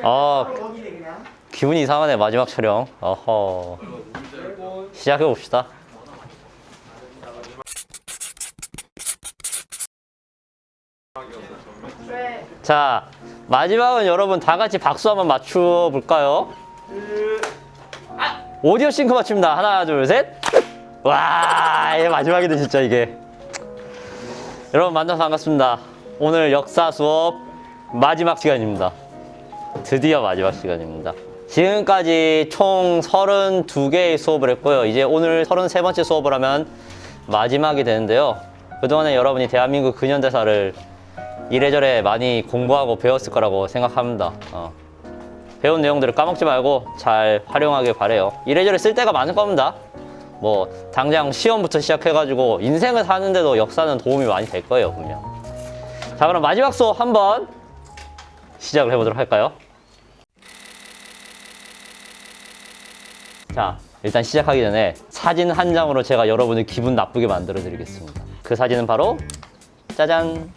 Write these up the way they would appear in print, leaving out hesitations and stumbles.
아, 기분이 이상하네. 마지막 촬영. 어허. 시작해 봅시다. 자, 마지막은 여러분 다 같이 박수 한번 맞춰 볼까요? 오디오 싱크 맞춥니다. 하나, 둘, 셋. 와, 이게 마지막이네 진짜 이게. 여러분 만나서 반갑습니다. 오늘 역사 수업 마지막 시간입니다. 드디어 마지막 시간입니다. 지금까지 총 32개의 수업을 했고요. 이제 오늘 33번째 수업을 하면 마지막이 되는데요. 그동안에 여러분이 대한민국 근현대사를 이래저래 많이 공부하고 배웠을 거라고 생각합니다. 배운 내용들을 까먹지 말고 잘 활용하길 바래요. 이래저래 쓸 데가 많을 겁니다. 뭐 당장 시험부터 시작해가지고 인생을 사는데도 역사는 도움이 많이 될 거예요, 분명. 자, 그럼 마지막 수업 한번 시작을 해보도록 할까요? 자, 일단 시작하기 전에 사진 한 장으로 제가 여러분을 기분 나쁘게 만들어 드리겠습니다. 그 사진은 바로 짜잔!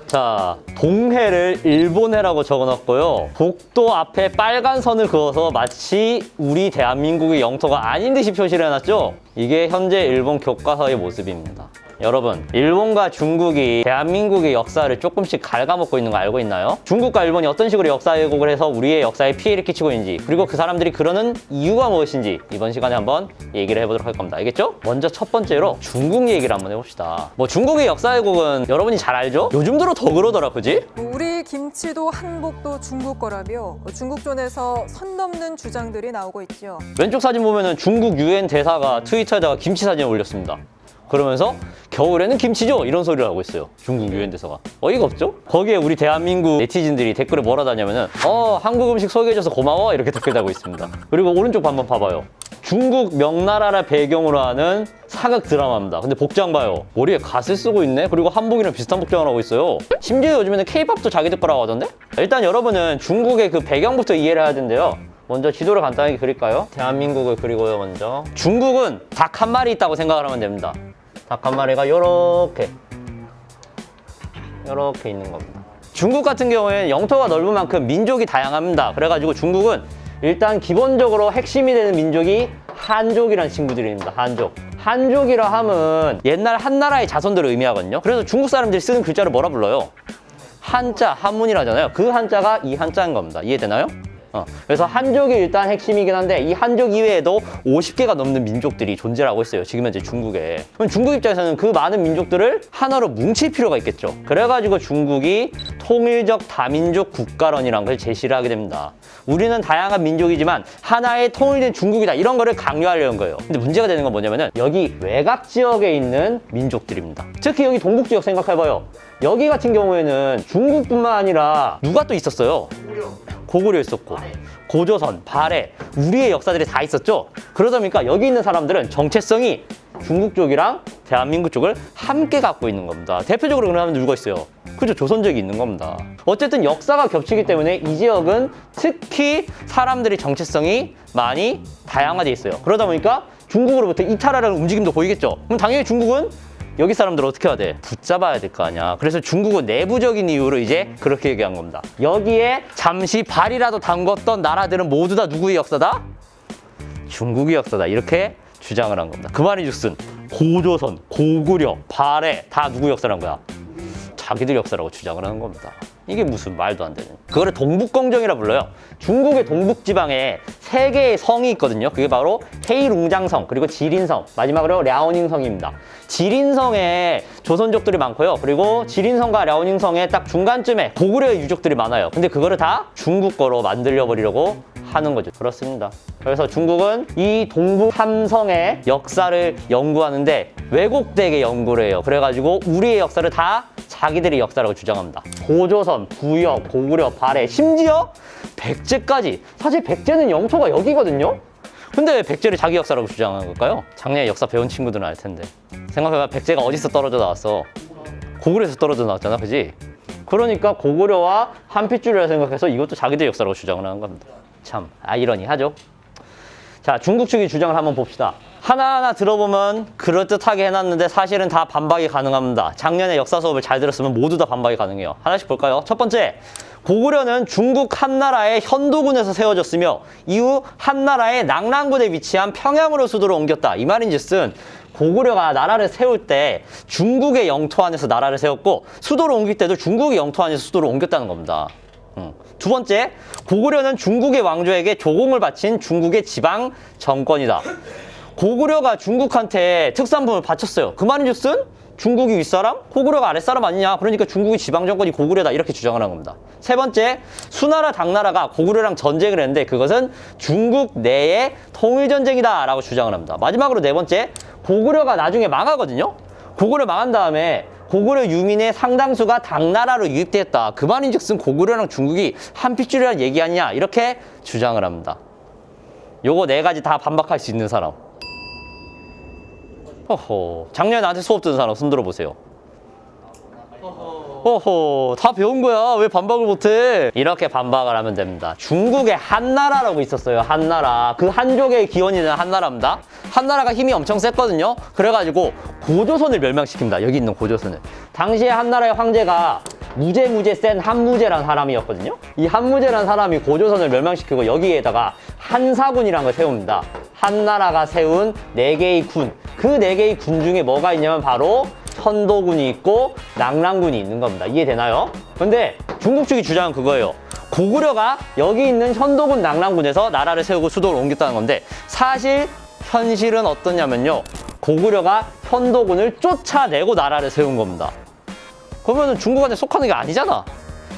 자, 동해를 일본해라고 적어놨고요. 복도 앞에 빨간 선을 그어서 마치 우리 대한민국의 영토가 아닌 듯이 표시를 해놨죠? 이게 현재 일본 교과서의 모습입니다. 여러분, 일본과 중국이 대한민국의 역사를 조금씩 갉아먹고 있는 거 알고 있나요? 중국과 일본이 어떤 식으로 역사 왜곡을 해서 우리의 역사에 피해를 끼치고 있는지, 그리고 그 사람들이 그러는 이유가 무엇인지 이번 시간에 한번 얘기를 해보도록 할 겁니다. 알겠죠? 먼저 첫 번째로 중국 얘기를 한번 해봅시다. 뭐 중국의 역사 왜곡은 여러분이 잘 알죠? 요즘 들어 더 그러더라, 그지? 우리 김치도 한복도 중국 거라며 중국존에서 선 넘는 주장들이 나오고 있죠. 왼쪽 사진 보면은 중국 유엔 대사가 트위터에다가 김치 사진을 올렸습니다. 그러면서 겨울에는 김치죠? 이런 소리를 하고 있어요. 중국 유엔 대사가. 어이가 없죠? 거기에 우리 대한민국 네티즌들이 댓글에 뭐라 다냐면은 한국 음식 소개해줘서 고마워 이렇게 댓글 달고 있습니다. 그리고 오른쪽 한번 봐봐요. 중국 명나라를 배경으로 하는 사극 드라마입니다. 근데 복장 봐요. 머리에 갓을 쓰고 있네? 그리고 한복이랑 비슷한 복장을 하고 있어요. 심지어 요즘에는 케이팝도 자기들 거라고 하던데? 일단 여러분은 중국의 그 배경부터 이해를 해야 된대요. 먼저 지도를 간단하게 그릴까요? 대한민국을 그리고요, 먼저. 중국은 닭 한 마리 있다고 생각을 하면 됩니다. 닭 한 마리가 요렇게 있는 겁니다. 중국 같은 경우에는 영토가 넓은 만큼 민족이 다양합니다. 그래가지고 중국은 일단 기본적으로 핵심이 되는 민족이 한족이라는 친구들입니다. 한족이라 하면 옛날 한나라의 자손들을 의미하거든요. 그래서 중국 사람들이 쓰는 글자를 뭐라 불러요? 한자, 한문이라잖아요. 그 한자가 이 한자인 겁니다. 이해되나요? 그래서 한족이 일단 핵심이긴 한데 이 한족 이외에도 50개가 넘는 민족들이 존재를 하고 있어요. 지금 현재 중국에. 그럼 중국 입장에서는 그 많은 민족들을 하나로 뭉칠 필요가 있겠죠. 그래가지고 중국이 통일적 다민족 국가론이라는 걸 제시를 하게 됩니다. 우리는 다양한 민족이지만 하나의 통일된 중국이다. 이런 거를 강요하려는 거예요. 근데 문제가 되는 건 뭐냐면은 여기 외곽 지역에 있는 민족들입니다. 특히 여기 동북 지역 생각해봐요. 여기 같은 경우에는 중국뿐만 아니라 누가 또 있었어요? 고구려 있었고 고조선, 발해, 우리의 역사들이 다 있었죠. 그러다 보니까 여기 있는 사람들은 정체성이 중국 쪽이랑 대한민국 쪽을 함께 갖고 있는 겁니다. 대표적으로 그런 사람들 누가 있어요? 그죠? 조선족이 있는 겁니다. 어쨌든 역사가 겹치기 때문에 이 지역은 특히 사람들의 정체성이 많이 다양화되어 있어요. 그러다 보니까 중국으로부터 이탈하려는 움직임도 보이겠죠. 그럼 당연히 중국은 여기 사람들 어떻게 해야 돼? 붙잡아야 될 거 아니야. 그래서 중국은 내부적인 이유로 이제 그렇게 얘기한 겁니다. 여기에 잠시 발이라도 담궜던 나라들은 모두 다 누구의 역사다? 중국의 역사다. 이렇게 주장을 한 겁니다. 그 말이 즉슨 고조선, 고구려, 발해 다 누구 역사란 거야? 자기들 역사라고 주장을 하는 겁니다. 이게 무슨 말도 안 되는. 그거를 동북공정이라 불러요. 중국의 동북지방에 3개의 성이 있거든요. 그게 바로 헤이룽장성, 그리고 지린성, 마지막으로 랴오닝성입니다. 지린성에 조선족들이 많고요. 그리고 지린성과 랴오닝성의 딱 중간쯤에 고구려의 유족들이 많아요. 근데 그거를 다 중국 거로 만들려 버리려고 하는 거죠. 그렇습니다. 그래서 중국은 이 동북 3성의 역사를 연구하는데 왜곡되게 연구를 해요. 그래가지고 우리의 역사를 다 자기들의 역사라고 주장합니다. 고조선, 부여, 고구려, 발해, 심지어 백제까지. 사실 백제는 영토가 여기거든요. 근데 왜 백제를 자기 역사라고 주장하는 걸까요? 작년에 역사 배운 친구들은 알 텐데. 생각해봐, 백제가 어디서 떨어져 나왔어? 고구려에서 떨어져 나왔잖아, 그지? 그러니까 고구려와 한 핏줄이라 생각해서 이것도 자기들 역사라고 주장을 하는 겁니다. 참 아이러니하죠. 자, 중국 측의 주장을 한번 봅시다. 하나하나 들어보면 그럴듯하게 해놨는데 사실은 다 반박이 가능합니다. 작년에 역사 수업을 잘 들었으면 모두 다 반박이 가능해요. 하나씩 볼까요? 첫 번째, 고구려는 중국 한나라의 현도군에서 세워졌으며 이후 한나라의 낙랑군에 위치한 평양으로 수도를 옮겼다. 이 말인즉슨 고구려가 나라를 세울 때 중국의 영토 안에서 나라를 세웠고 수도를 옮길 때도 중국의 영토 안에서 수도를 옮겼다는 겁니다. 두 번째, 고구려는 중국의 왕조에게 조공을 바친 중국의 지방 정권이다. 고구려가 중국한테 특산품을 바쳤어요. 그 말인즉슨 중국이 윗사람, 고구려가 아랫사람 아니냐. 그러니까 중국의 지방 정권이 고구려다 이렇게 주장을 한 겁니다. 세 번째, 수나라 당나라가 고구려랑 전쟁을 했는데 그것은 중국 내의 통일전쟁이다 라고 주장을 합니다. 마지막으로 네 번째, 고구려가 나중에 망하거든요. 고구려 망한 다음에 고구려 유민의 상당수가 당나라로 유입되었다. 그 말인즉슨 고구려랑 중국이 한 핏줄이라는 얘기 아니냐 이렇게 주장을 합니다. 요거 네 가지 다 반박할 수 있는 사람. 허허, 작년에 나한테 수업 듣는 사람 손 들어보세요. 허허, 다 배운 거야. 왜 반박을 못해? 이렇게 반박을 하면 됩니다. 중국에 한나라라고 있었어요. 한나라. 그 한족의 기원이 된 한나라입니다. 한나라가 힘이 엄청 셌거든요. 그래가지고 고조선을 멸망시킵니다. 여기 있는 고조선을. 당시에 한나라의 황제가 무제 센 한무제라는 사람이었거든요. 이 한무제라는 사람이 고조선을 멸망시키고 여기에다가 한사군이라는 걸 세웁니다. 한나라가 세운 4개의 군. 그 4개의 군 중에 뭐가 있냐면 바로 현도군이 있고 낙랑군이 있는 겁니다. 이해되나요? 근데 중국 측이 주장은 그거예요. 고구려가 여기 있는 현도군 낙랑군에서 나라를 세우고 수도를 옮겼다는 건데 사실 현실은 어떠냐면요. 고구려가 현도군을 쫓아내고 나라를 세운 겁니다. 그러면 중국한테 속하는 게 아니잖아.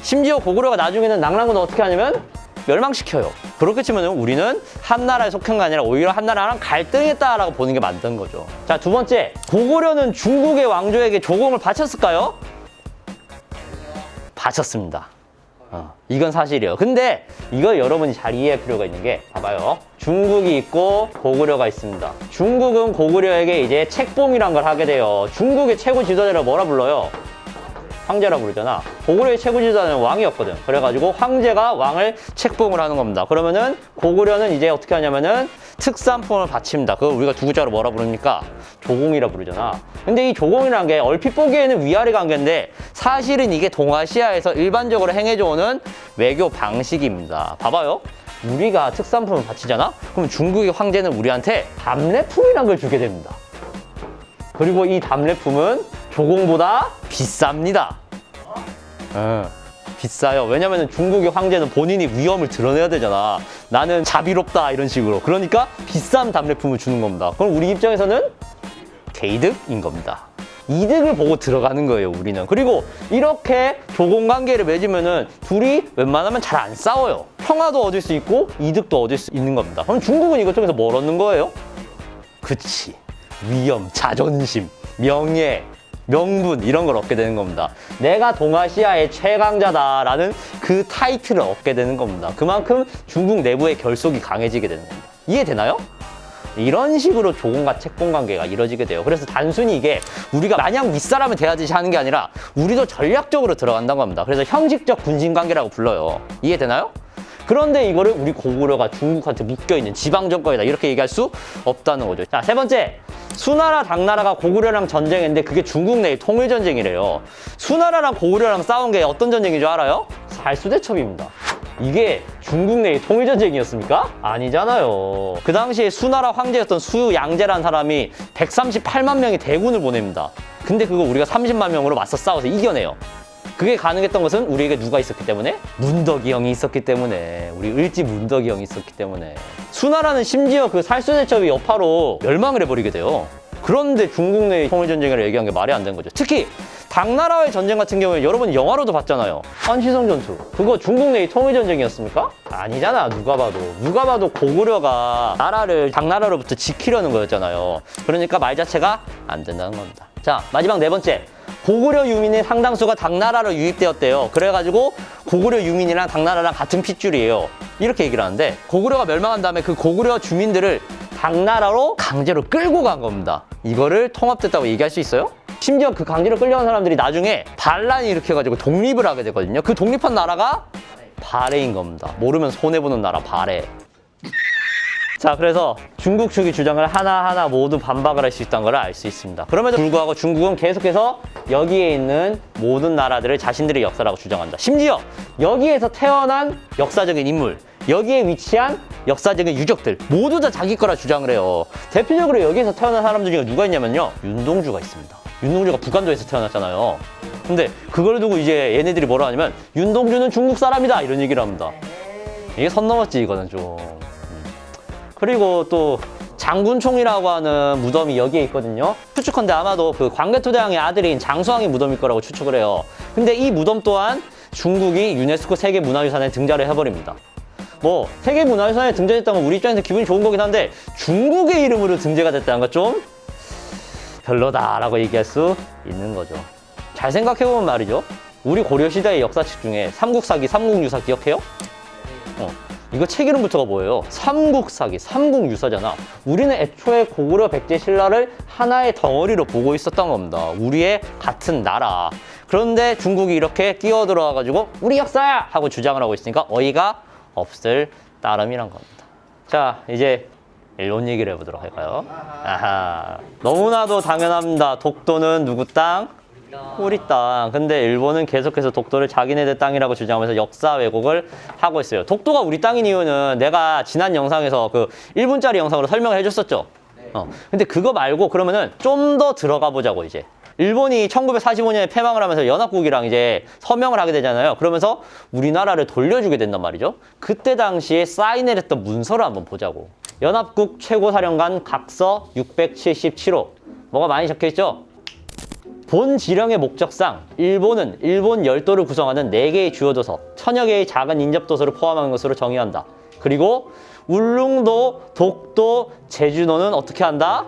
심지어 고구려가 나중에는 낙랑군을 어떻게 하냐면 멸망시켜요. 그렇게 치면 우리는 한나라에 속한 게 아니라 오히려 한나라랑 갈등했다라고 보는 게 맞는 거죠. 자, 두 번째, 고구려는 중국의 왕조에게 조공을 바쳤을까요? 바쳤습니다. 이건 사실이에요. 근데 이걸 여러분이 잘 이해할 필요가 있는 게 봐봐요. 중국이 있고 고구려가 있습니다. 중국은 고구려에게 이제 책봉이란 걸 하게 돼요. 중국의 최고 지도자를 뭐라 불러요? 황제라고 부르잖아. 고구려의 최고 지도자는 왕이었거든. 그래가지고 황제가 왕을 책봉을 하는 겁니다. 그러면은 고구려는 이제 어떻게 하냐면은 특산품을 바칩니다. 그걸 우리가 두 글자로 뭐라 부릅니까? 조공이라 부르잖아. 근데 이 조공이라는 게 얼핏 보기에는 위아래 관계인데 사실은 이게 동아시아에서 일반적으로 행해져 오는 외교 방식입니다. 봐봐요. 우리가 특산품을 바치잖아? 그럼 중국의 황제는 우리한테 답례품이라는 걸 주게 됩니다. 그리고 이 답례품은 조공보다 비쌉니다. 비싸요. 왜냐면 중국의 황제는 본인이 위엄을 드러내야 되잖아. 나는 자비롭다 이런 식으로. 그러니까 비싼 답례품을 주는 겁니다. 그럼 우리 입장에서는 개이득인 겁니다. 이득을 보고 들어가는 거예요, 우리는. 그리고 이렇게 조공 관계를 맺으면은 둘이 웬만하면 잘 안 싸워요. 평화도 얻을 수 있고 이득도 얻을 수 있는 겁니다. 그럼 중국은 이것 중에서 뭘 얻는 거예요? 그치. 위엄, 자존심, 명예, 명분 이런 걸 얻게 되는 겁니다. 내가 동아시아의 최강자다라는 그 타이틀을 얻게 되는 겁니다. 그만큼 중국 내부의 결속이 강해지게 되는 겁니다. 이해되나요? 이런 식으로 조공과 책봉 관계가 이루어지게 돼요. 그래서 단순히 이게 우리가 마냥 윗사람을 대하듯이 하는 게 아니라 우리도 전략적으로 들어간다고 합니다. 그래서 형식적 군신 관계라고 불러요. 이해되나요? 그런데 이거를 우리 고구려가 중국한테 묶여있는 지방정권이다 이렇게 얘기할 수 없다는 거죠. 자, 세 번째, 수나라 당나라가 고구려랑 전쟁했는데 그게 중국 내의 통일전쟁이래요. 수나라랑 고구려랑 싸운 게 어떤 전쟁인 줄 알아요? 살수대첩입니다. 이게 중국 내의 통일전쟁이었습니까? 아니잖아요. 그 당시에 수나라 황제였던 수양제라는 사람이 138만 명의 대군을 보냅니다. 근데 그거 우리가 30만 명으로 맞서 싸워서 이겨내요. 그게 가능했던 것은 우리에게 누가 있었기 때문에? 문덕이 형이 있었기 때문에. 우리 을지 문덕이 형이 있었기 때문에. 수나라는 심지어 그 살수대첩의 여파로 멸망을 해버리게 돼요. 그런데 중국 내의 통일전쟁을 얘기한 게 말이 안 되는 거죠. 특히 당나라와의 전쟁 같은 경우에 여러분이 영화로도 봤잖아요. 한시성 전투. 그거 중국 내의 통일전쟁이었습니까? 아니잖아. 누가 봐도 고구려가 나라를 당나라로부터 지키려는 거였잖아요. 그러니까 말 자체가 안 된다는 겁니다. 자, 마지막 네 번째. 고구려 유민의 상당수가 당나라로 유입되었대요. 그래가지고 고구려 유민이랑 당나라랑 같은 핏줄이에요. 이렇게 얘기를 하는데 고구려가 멸망한 다음에 그 고구려 주민들을 당나라로 강제로 끌고 간 겁니다. 이거를 통합됐다고 얘기할 수 있어요? 심지어 그 강제로 끌려간 사람들이 나중에 반란이 일으켜가지고 독립을 하게 되거든요. 그 독립한 나라가 발해인 겁니다. 모르면 손해보는 나라 발해. 자, 그래서 중국 측이 주장을 하나하나 모두 반박을 할 수 있다는 걸 알 수 있습니다. 그럼에도 불구하고 중국은 계속해서 여기에 있는 모든 나라들을 자신들의 역사라고 주장한다. 심지어 여기에서 태어난 역사적인 인물, 여기에 위치한 역사적인 유적들 모두 다 자기 거라 주장을 해요. 대표적으로 여기에서 태어난 사람들 중에 누가 있냐면요, 윤동주가 있습니다. 윤동주가 북한도에서 태어났잖아요. 근데 그걸 두고 이제 얘네들이 뭐라 하냐면 윤동주는 중국 사람이다 이런 얘기를 합니다. 이게 선 넘었지 이거는 좀. 그리고 또 장군총이라고 하는 무덤이 여기에 있거든요. 추측컨대 아마도 그 광개토대왕의 아들인 장수왕의 무덤일 거라고 추측을 해요. 근데 이 무덤 또한 중국이 유네스코 세계문화유산에 등재를 해버립니다. 뭐 세계문화유산에 등재됐다는 건 우리 입장에서 기분이 좋은 거긴 한데 중국의 이름으로 등재가 됐다는 건 좀 별로다라고 얘기할 수 있는 거죠. 잘 생각해보면 말이죠. 우리 고려시대의 역사책 중에 삼국사기, 삼국유사 기억해요? 이거 책 이름부터가 뭐예요? 삼국사기, 삼국유사잖아. 우리는 애초에 고구려 백제 신라를 하나의 덩어리로 보고 있었던 겁니다. 우리의 같은 나라. 그런데 중국이 이렇게 끼어들어와가지고 우리 역사야! 하고 주장을 하고 있으니까 어이가 없을 따름이란 겁니다. 자, 이제 일본 얘기를 해보도록 할까요? 아하. 너무나도 당연합니다. 독도는 누구 땅? 우리 땅. 근데 일본은 계속해서 독도를 자기네들 땅이라고 주장하면서 역사 왜곡을 하고 있어요. 독도가 우리 땅인 이유는 내가 지난 영상에서 그 1분짜리 영상으로 설명을 해줬었죠. 근데 그거 말고 그러면은 좀 더 들어가 보자고 이제. 일본이 1945년에 패망을 하면서 연합국이랑 이제 서명을 하게 되잖아요. 그러면서 우리나라를 돌려주게 된단 말이죠. 그때 당시에 사인을 했던 문서를 한번 보자고. 연합국 최고사령관 각서 677호. 뭐가 많이 적혀있죠? 본 지령의 목적상 일본은 일본 열도를 구성하는 4개의 주요 도서, 1000여 개의 작은 인접도서를 포함한 것으로 정의한다. 그리고 울릉도, 독도, 제주도는 어떻게 한다?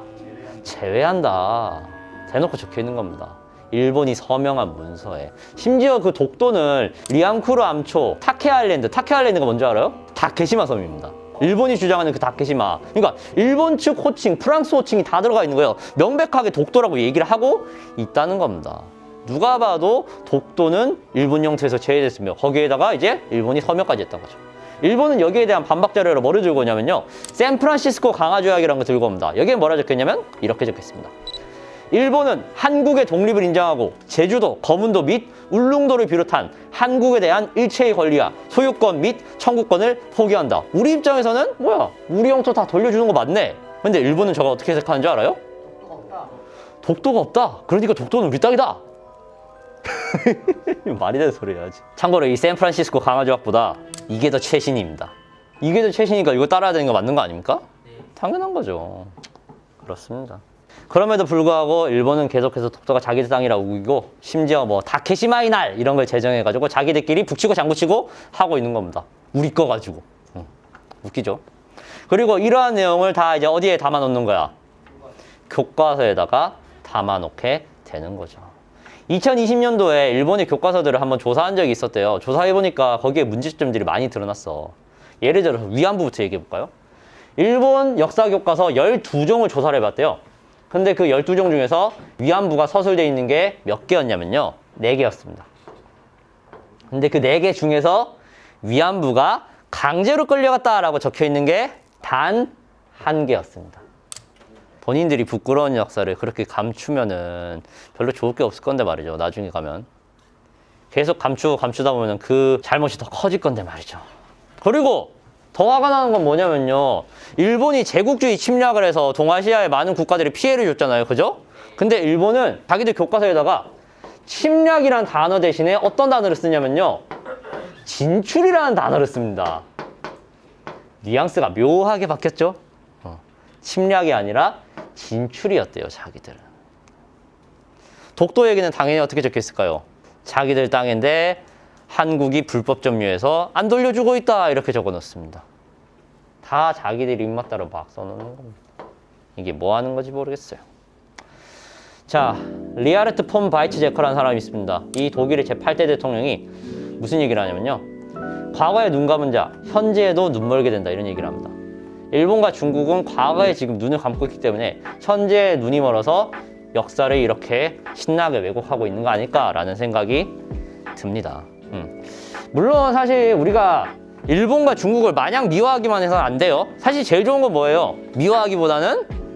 제외한다. 대놓고 적혀 있는 겁니다. 일본이 서명한 문서에. 심지어 그 독도는 리앙쿠르 암초, 타케 아일랜드가 뭔지 알아요? 다케시마 섬입니다. 일본이 주장하는 그 다케시마. 그러니까 일본 측 호칭, 프랑스 호칭이 다 들어가 있는 거예요. 명백하게 독도라고 얘기를 하고 있다는 겁니다. 누가 봐도 독도는 일본 영토에서 제외됐으며 거기에다가 이제 일본이 서명까지 했던 거죠. 일본은 여기에 대한 반박 자료를 뭐를 들고 오냐면요, 샌프란시스코 강화 조약이라는 거 들고 옵니다. 여기에 뭐라 적혀있냐면 이렇게 적혀있습니다. 일본은 한국의 독립을 인정하고 제주도, 거문도 및 울릉도를 비롯한 한국에 대한 일체의 권리와 소유권 및 청구권을 포기한다. 우리 입장에서는 뭐야? 우리 영토 다 돌려주는 거 맞네. 근데 일본은 저거 어떻게 해석하는 줄 알아요? 독도가 없다. 독도가 없다. 그러니까 독도는 우리 땅이다. 말이 되는 소리 해야지. 참고로 이 샌프란시스코 강화조약보다 이게 더 최신입니다. 이게 더 최신이니까 이거 따라야 되는 거 맞는 거 아닙니까? 당연한 거죠. 그렇습니다. 그럼에도 불구하고 일본은 계속해서 독도가 자기들 땅이라고 우기고, 심지어 뭐 다케시마의 날 이런 걸 제정해가지고 자기들끼리 북치고 장구치고 하고 있는 겁니다. 우리 거 가지고. 웃기죠? 그리고 이러한 내용을 다 이제 어디에 담아놓는 거야? 교과서에다가 담아놓게 되는 거죠. 2020년도에 일본의 교과서들을 한번 조사한 적이 있었대요. 조사해보니까 거기에 문제점들이 많이 드러났어. 예를 들어서 위안부부터 얘기해볼까요? 일본 역사 교과서 12종을 조사를 해봤대요. 근데 그 12종 중에서 위안부가 서술되어 있는 게 몇 개였냐면요, 4개였습니다. 근데 그 4개 중에서 위안부가 강제로 끌려갔다라고 적혀 있는 게 단 1개였습니다. 본인들이 부끄러운 역사를 그렇게 감추면은 별로 좋을 게 없을 건데 말이죠. 나중에 가면 계속 감추다 보면은 그 잘못이 더 커질 건데 말이죠. 그리고 더 화가 나는 건 뭐냐면요, 일본이 제국주의 침략을 해서 동아시아의 많은 국가들이 피해를 줬잖아요. 그죠? 근데 일본은 자기들 교과서에다가 침략이라는 단어 대신에 어떤 단어를 쓰냐면요, 진출이라는 단어를 씁니다. 뉘앙스가 묘하게 바뀌었죠? 침략이 아니라 진출이었대요, 자기들은. 독도 얘기는 당연히 어떻게 적혀 있을까요? 자기들 땅인데 한국이 불법 점유해서 안 돌려주고 있다, 이렇게 적어 놓습니다. 다 자기들 입맛 따라 막 써놓는 겁니다. 이게 뭐 하는 건지 모르겠어요. 자, 리하르트 폰 바이츠제커라는 사람이 있습니다. 이 독일의 제8대 대통령이 무슨 얘기를 하냐면요, 과거에 눈 감은 자, 현재에도 눈 멀게 된다, 이런 얘기를 합니다. 일본과 중국은 과거에 지금 눈을 감고 있기 때문에 현재에 눈이 멀어서 역사를 이렇게 신나게 왜곡하고 있는 거 아닐까라는 생각이 듭니다. 물론 사실 우리가 일본과 중국을 마냥 미화하기만 해서는 안 돼요. 사실 제일 좋은 건 뭐예요? 미화하기보다는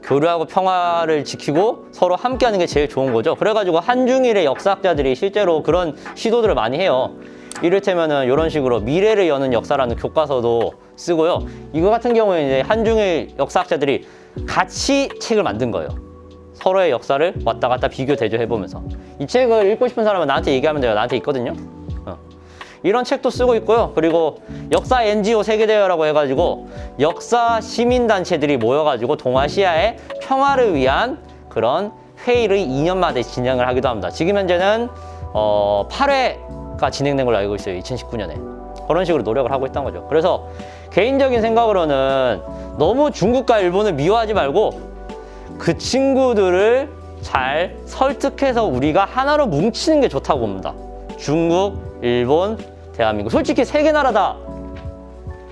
교류하고 평화를 지키고 서로 함께하는 게 제일 좋은 거죠. 그래가지고 한중일의 역사학자들이 실제로 그런 시도들을 많이 해요. 이를테면은 이런 식으로 미래를 여는 역사라는 교과서도 쓰고요. 이거 같은 경우에 이제 한중일 역사학자들이 같이 책을 만든 거예요. 서로의 역사를 왔다 갔다 비교 대조해보면서. 이 책을 읽고 싶은 사람은 나한테 얘기하면 돼요. 나한테 있거든요. 이런 책도 쓰고 있고요. 그리고 역사 NGO 세계대회라고 해가지고 역사 시민단체들이 모여가지고 동아시아의 평화를 위한 그런 회의를 2년마다 진행을 하기도 합니다. 지금 현재는 8회가 진행된 걸로 알고 있어요. 2019년에. 그런 식으로 노력을 하고 있다는 거죠. 그래서 개인적인 생각으로는 너무 중국과 일본을 미워하지 말고 그 친구들을 잘 설득해서 우리가 하나로 뭉치는 게 좋다고 봅니다. 중국, 일본, 대한민국. 솔직히 세 개 나라 다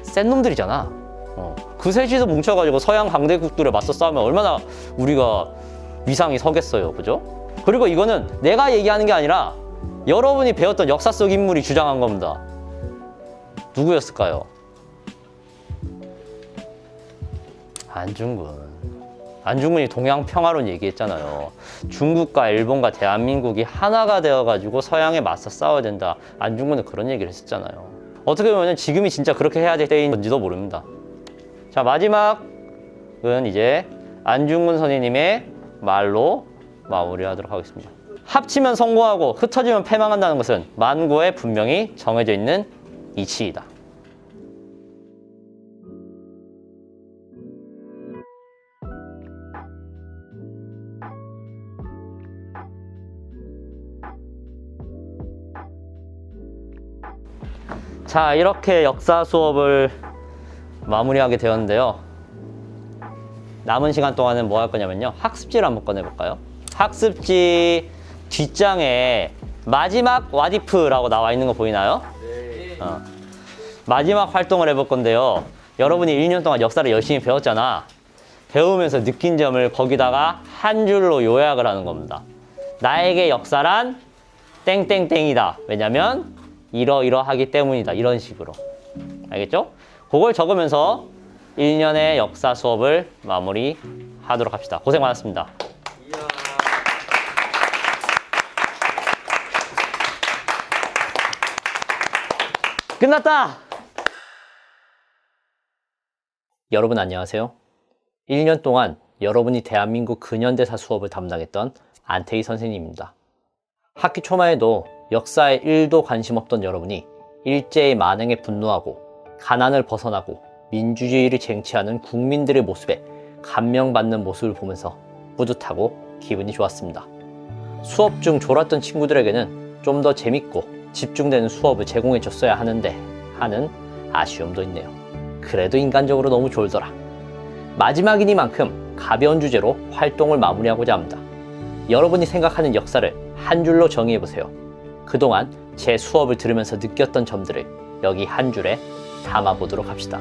센 놈들이잖아. 그 셋이서 뭉쳐가지고 서양 강대국들에 맞서 싸우면 얼마나 우리가 위상이 서겠어요. 그죠? 그리고 이거는 내가 얘기하는 게 아니라 여러분이 배웠던 역사 속 인물이 주장한 겁니다. 누구였을까요? 안중근이 동양평화론 얘기했잖아요. 중국과 일본과 대한민국이 하나가 되어가지고 서양에 맞서 싸워야 된다. 안중근은 그런 얘기를 했었잖아요. 어떻게 보면 지금이 진짜 그렇게 해야 될 때인 건지도 모릅니다. 자, 마지막은 이제 안중근 선생님의 말로 마무리하도록 하겠습니다. 합치면 성공하고 흩어지면 패망한다는 것은 만고에 분명히 정해져 있는 이치이다. 자, 이렇게 역사 수업을 마무리하게 되었는데요. 남은 시간 동안은 뭐 할 거냐면요. 학습지를 한번 꺼내볼까요? 학습지 뒷장에 마지막 와디프라고 나와 있는 거 보이나요? 네. 마지막 활동을 해볼 건데요. 여러분이 1년 동안 역사를 열심히 배웠잖아. 배우면서 느낀 점을 거기다가 한 줄로 요약을 하는 겁니다. 나에게 역사란 땡땡땡이다. 왜냐면 이러이러하기 때문이다. 이런 식으로. 알겠죠? 그걸 적으면서 1년의 역사 수업을 마무리하도록 합시다. 고생 많았습니다. 끝났다! 여러분 안녕하세요. 1년 동안 여러분이 대한민국 근현대사 수업을 담당했던 안태희 선생님입니다. 학기 초반에도 역사에 1도 관심 없던 여러분이 일제의 만행에 분노하고 가난을 벗어나고 민주주의를 쟁취하는 국민들의 모습에 감명받는 모습을 보면서 뿌듯하고 기분이 좋았습니다. 수업 중 졸았던 친구들에게는 좀 더 재밌고 집중되는 수업을 제공해 줬어야 하는데 하는 아쉬움도 있네요. 그래도 인간적으로 너무 졸더라. 마지막이니만큼 가벼운 주제로 활동을 마무리하고자 합니다. 여러분이 생각하는 역사를 한 줄로 정의해보세요. 그동안 제 수업을 들으면서 느꼈던 점들을 여기 한 줄에 담아보도록 합시다.